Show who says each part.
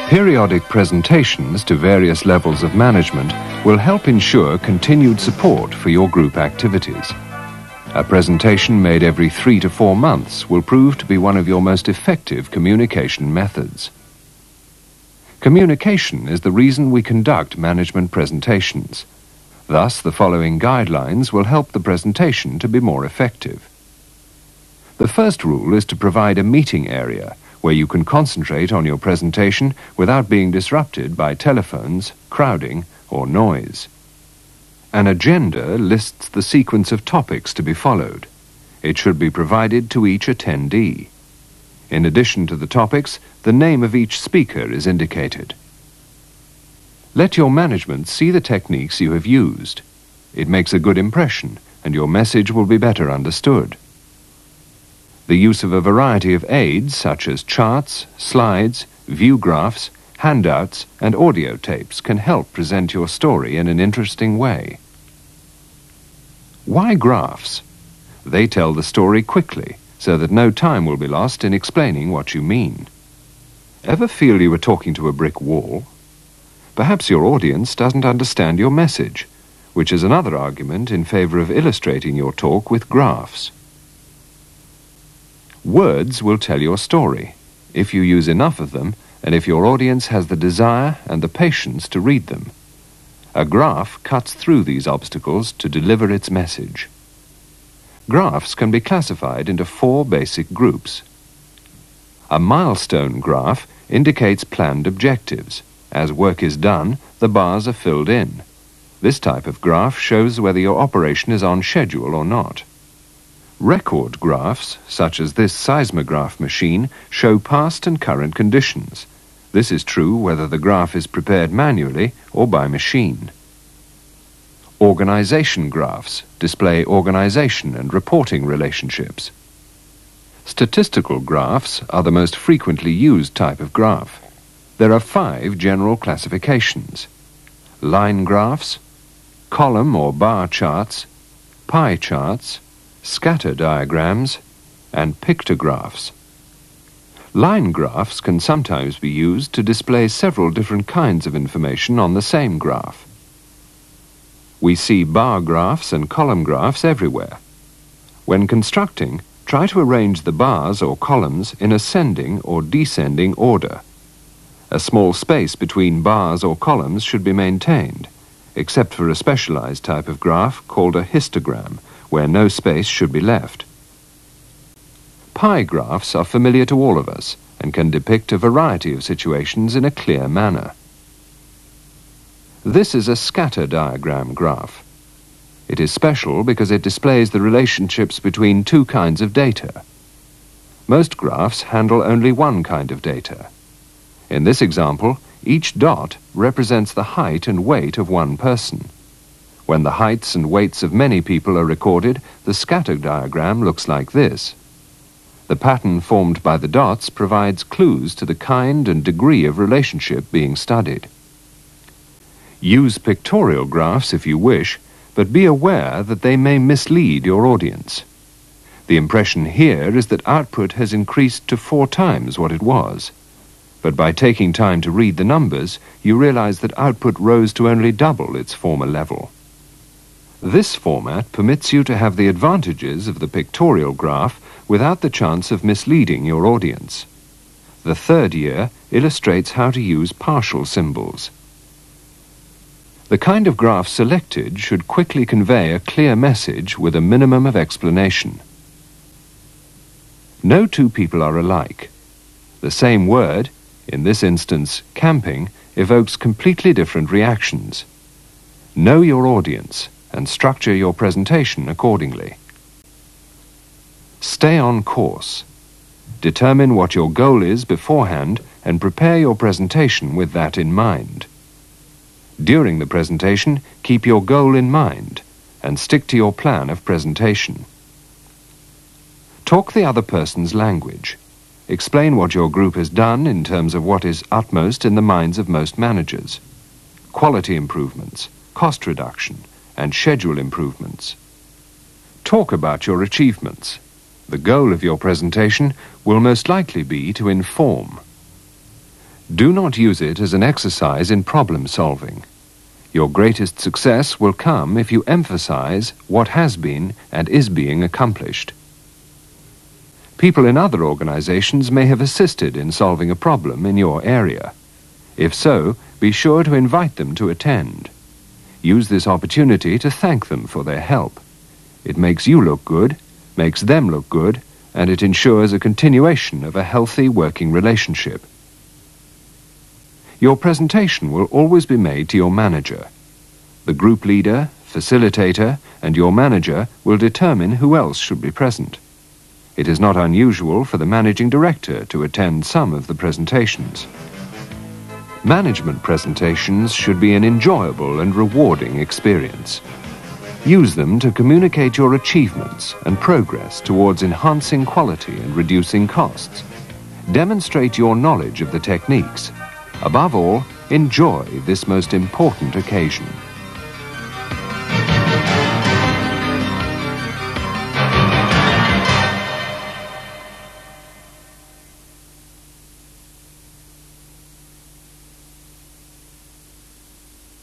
Speaker 1: Periodic presentations to various levels of management will help ensure continued support for your group activities. A presentation made every 3 to 4 months will prove to be one of your most effective communication methods. Communication is the reason we conduct management presentations. Thus, the following guidelines will help the presentation to be more effective. The first rule is to provide a meeting area where you can concentrate on your presentation without being disrupted by telephones, crowding, or noise. An agenda lists the sequence of topics to be followed. It should be provided to each attendee. In addition to the topics, the name of each speaker is indicated. Let your management see the techniques you have used. It makes a good impression, and your message will be better understood. The use of a variety of aids such as charts, slides, view graphs, handouts, and audio tapes can help present your story in an interesting way. Why graphs? They tell the story quickly, so that no time will be lost in explaining what you mean. Ever feel you were talking to a brick wall? Perhaps your audience doesn't understand your message, which is another argument in favor of illustrating your talk with graphs. Words will tell your story, if you use enough of them and if your audience has the desire and the patience to read them. A graph cuts through these obstacles to deliver its message. Graphs can be classified into 4 basic groups. A milestone graph indicates planned objectives. As work is done, the bars are filled in. This type of graph shows whether your operation is on schedule or not. Record graphs, such as this seismograph machine, show past and current conditions. This is true whether the graph is prepared manually or by machine. Organization graphs display organization and reporting relationships. Statistical graphs are the most frequently used type of graph. There are 5 general classifications: line graphs, column or bar charts, pie charts, scatter diagrams, and pictographs. Line graphs can sometimes be used to display several different kinds of information on the same graph. We see bar graphs and column graphs everywhere. When constructing, try to arrange the bars or columns in ascending or descending order. A small space between bars or columns should be maintained, except for a specialized type of graph called a histogram, where no space should be left. Pie graphs are familiar to all of us and can depict a variety of situations in a clear manner. This is a scatter diagram graph. It is special because it displays the relationships between 2 kinds of data. Most graphs handle only one kind of data. In this example, each dot represents the height and weight of one person. When the heights and weights of many people are recorded, the scatter diagram looks like this. The pattern formed by the dots provides clues to the kind and degree of relationship being studied. Use pictorial graphs if you wish, but be aware that they may mislead your audience. The impression here is that output has increased to 4 times what it was. But by taking time to read the numbers, you realize that output rose to only double its former level. This format permits you to have the advantages of the pictorial graph without the chance of misleading your audience. The 3rd year illustrates how to use partial symbols. The kind of graph selected should quickly convey a clear message with a minimum of explanation. No 2 people are alike. The same word, in this instance camping, evokes completely different reactions. Know your audience and structure your presentation accordingly. Stay on course. Determine what your goal is beforehand and prepare your presentation with that in mind. During the presentation, keep your goal in mind and stick to your plan of presentation. Talk the other person's language. Explain what your group has done in terms of what is utmost in the minds of most managers. Quality improvements, cost reduction, and schedule improvements. Talk about your achievements. The goal of your presentation will most likely be to inform. Do not use it as an exercise in problem solving. Your greatest success will come if you emphasize what has been and is being accomplished. People in other organizations may have assisted in solving a problem in your area. If so, be sure to invite them to attend. Use this opportunity to thank them for their help. It makes you look good, makes them look good, and it ensures a continuation of a healthy working relationship. Your presentation will always be made to your manager. The group leader, facilitator, and your manager will determine who else should be present. It is not unusual for the managing director to attend some of the presentations. Management presentations should be an enjoyable and rewarding experience. Use them to communicate your achievements and progress towards enhancing quality and reducing costs. Demonstrate your knowledge of the techniques. Above all, enjoy this most important occasion.